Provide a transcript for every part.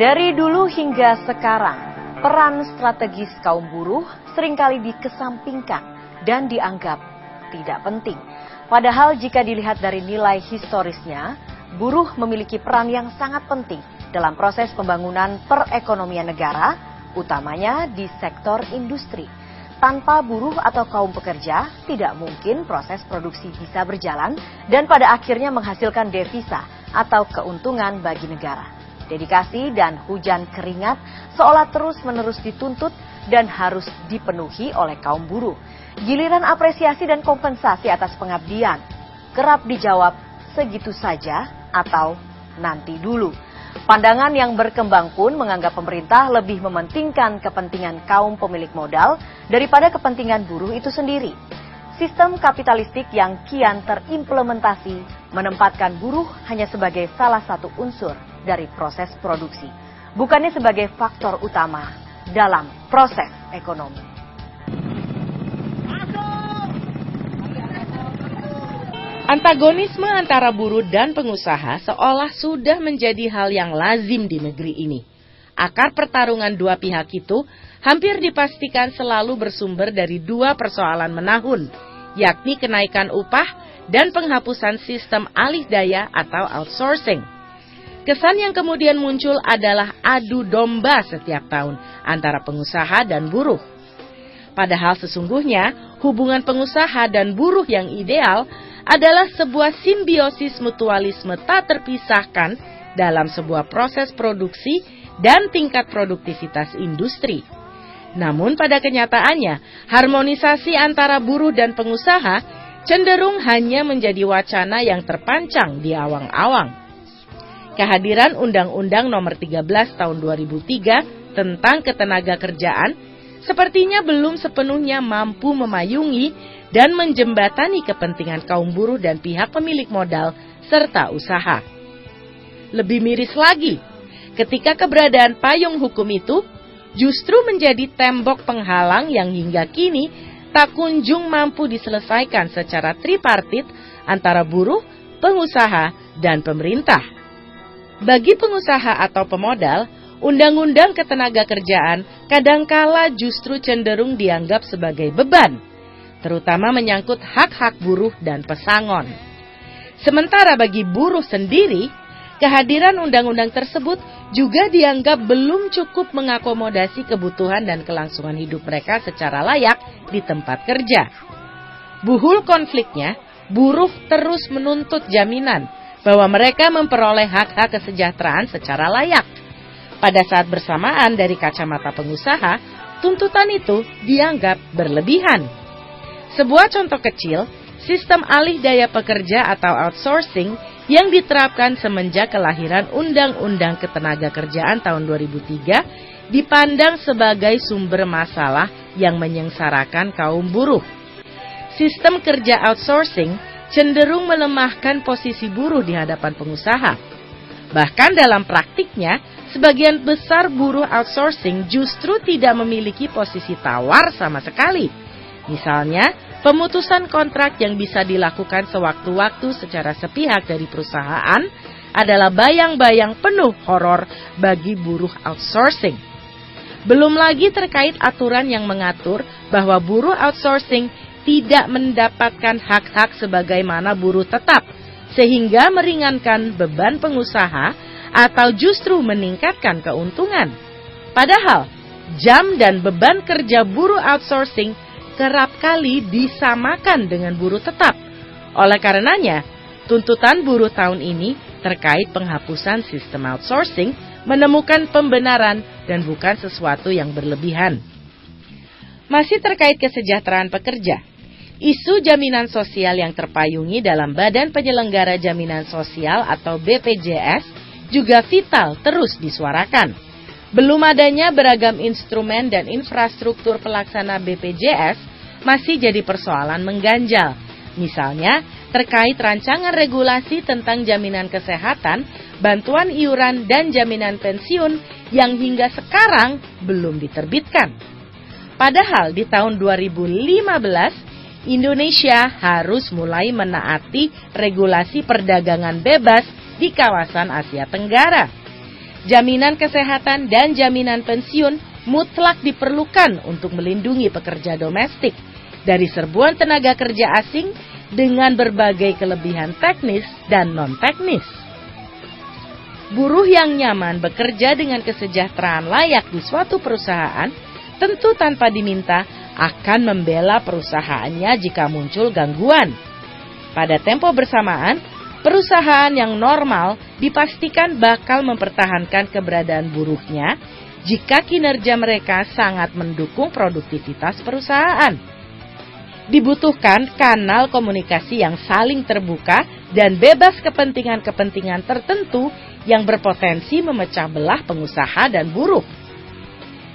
Dari dulu hingga sekarang, peran strategis kaum buruh seringkali dikesampingkan dan dianggap tidak penting. Padahal jika dilihat dari nilai historisnya, buruh memiliki peran yang sangat penting dalam proses pembangunan perekonomian negara, utamanya di sektor industri. Tanpa buruh atau kaum pekerja, tidak mungkin proses produksi bisa berjalan dan pada akhirnya menghasilkan devisa atau keuntungan bagi negara. Dedikasi dan hujan keringat seolah terus-menerus dituntut dan harus dipenuhi oleh kaum buruh. Giliran apresiasi dan kompensasi atas pengabdian kerap dijawab segitu saja atau nanti dulu. Pandangan yang berkembang pun menganggap pemerintah lebih mementingkan kepentingan kaum pemilik modal daripada kepentingan buruh itu sendiri. Sistem kapitalistik yang kian terimplementasi menempatkan buruh hanya sebagai salah satu unsur dari proses produksi, bukannya sebagai faktor utama dalam proses ekonomi. Antagonisme antara buruh dan pengusaha seolah sudah menjadi hal yang lazim di negeri ini. Akar pertarungan dua pihak itu hampir dipastikan selalu bersumber dari dua persoalan menahun, yakni kenaikan upah dan penghapusan sistem alih daya atau outsourcing. Kesan yang kemudian muncul adalah adu domba setiap tahun antara pengusaha dan buruh. Padahal sesungguhnya hubungan pengusaha dan buruh yang ideal adalah sebuah simbiosis mutualisme tak terpisahkan dalam sebuah proses produksi dan tingkat produktivitas industri. Namun pada kenyataannya, harmonisasi antara buruh dan pengusaha cenderung hanya menjadi wacana yang terpancang di awang-awang. Kehadiran Undang-Undang Nomor 13 Tahun 2003 tentang Ketenagakerjaan sepertinya belum sepenuhnya mampu memayungi dan menjembatani kepentingan kaum buruh dan pihak pemilik modal serta usaha. Lebih miris lagi, ketika keberadaan payung hukum itu justru menjadi tembok penghalang yang hingga kini tak kunjung mampu diselesaikan secara tripartit antara buruh, pengusaha, dan pemerintah. Bagi pengusaha atau pemodal, Undang-Undang Ketenagakerjaan kadangkala justru cenderung dianggap sebagai beban, terutama menyangkut hak-hak buruh dan pesangon. Sementara bagi buruh sendiri, kehadiran undang-undang tersebut juga dianggap belum cukup mengakomodasi kebutuhan dan kelangsungan hidup mereka secara layak di tempat kerja. Buhul konfliknya, buruh terus menuntut jaminan bahwa mereka memperoleh hak-hak kesejahteraan secara layak. Pada saat bersamaan dari kacamata pengusaha, tuntutan itu dianggap berlebihan. Sebuah contoh kecil, sistem alih daya pekerja atau outsourcing yang diterapkan semenjak kelahiran Undang-Undang Ketenagakerjaan tahun 2003 dipandang sebagai sumber masalah yang menyengsarakan kaum buruh. Sistem kerja outsourcing cenderung melemahkan posisi buruh di hadapan pengusaha. Bahkan dalam praktiknya, sebagian besar buruh outsourcing justru tidak memiliki posisi tawar sama sekali. Misalnya, pemutusan kontrak yang bisa dilakukan sewaktu-waktu secara sepihak dari perusahaan adalah bayang-bayang penuh horor bagi buruh outsourcing. Belum lagi terkait aturan yang mengatur bahwa buruh outsourcing tidak mendapatkan hak-hak sebagaimana buruh tetap, sehingga meringankan beban pengusaha atau justru meningkatkan keuntungan. Padahal, jam dan beban kerja buruh outsourcing kerap kali disamakan dengan buruh tetap. Oleh karenanya, tuntutan buruh tahun ini terkait penghapusan sistem outsourcing menemukan pembenaran dan bukan sesuatu yang berlebihan. Masih terkait kesejahteraan pekerja, isu jaminan sosial yang terpayungi dalam Badan Penyelenggara Jaminan Sosial atau BPJS juga vital terus disuarakan. Belum adanya beragam instrumen dan infrastruktur pelaksana BPJS masih jadi persoalan mengganjal. Misalnya, terkait rancangan regulasi tentang jaminan kesehatan, bantuan iuran dan jaminan pensiun yang hingga sekarang belum diterbitkan. Padahal di tahun 2015, Indonesia harus mulai menaati regulasi perdagangan bebas di kawasan Asia Tenggara. Jaminan kesehatan dan jaminan pensiun mutlak diperlukan untuk melindungi pekerja domestik dari serbuan tenaga kerja asing dengan berbagai kelebihan teknis dan non-teknis. Buruh yang nyaman bekerja dengan kesejahteraan layak di suatu perusahaan tentu tanpa diminta akan membela perusahaannya jika muncul gangguan. Pada tempo bersamaan, perusahaan yang normal dipastikan bakal mempertahankan keberadaan buruhnya jika kinerja mereka sangat mendukung produktivitas perusahaan. Dibutuhkan kanal komunikasi yang saling terbuka dan bebas kepentingan-kepentingan tertentu yang berpotensi memecah belah pengusaha dan buruh.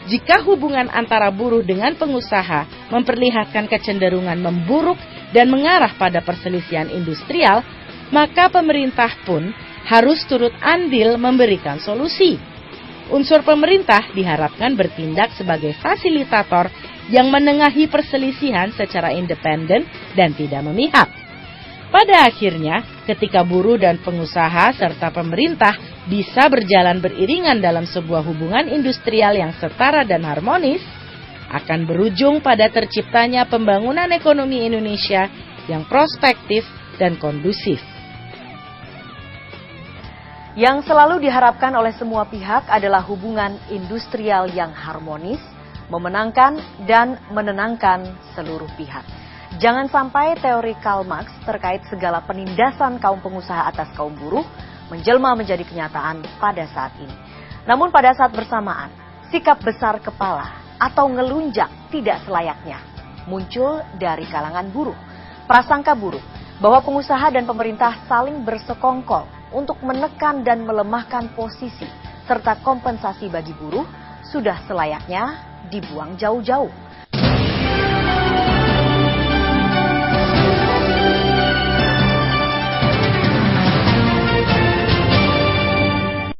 Jika hubungan antara buruh dengan pengusaha memperlihatkan kecenderungan memburuk dan mengarah pada perselisihan industrial, maka pemerintah pun harus turut andil memberikan solusi. Unsur pemerintah diharapkan bertindak sebagai fasilitator yang menengahi perselisihan secara independen dan tidak memihak. Pada akhirnya, ketika buruh dan pengusaha serta pemerintah bisa berjalan beriringan dalam sebuah hubungan industrial yang setara dan harmonis, akan berujung pada terciptanya pembangunan ekonomi Indonesia yang prospektif dan kondusif. Yang selalu diharapkan oleh semua pihak adalah hubungan industrial yang harmonis, memenangkan dan menenangkan seluruh pihak. Jangan sampai teori Karl Marx terkait segala penindasan kaum pengusaha atas kaum buruh menjelma menjadi kenyataan pada saat ini. Namun pada saat bersamaan, sikap besar kepala atau ngelunjak tidak selayaknya muncul dari kalangan buruh. Prasangka buruk bahwa pengusaha dan pemerintah saling bersekongkol untuk menekan dan melemahkan posisi serta kompensasi bagi buruh sudah selayaknya dibuang jauh-jauh.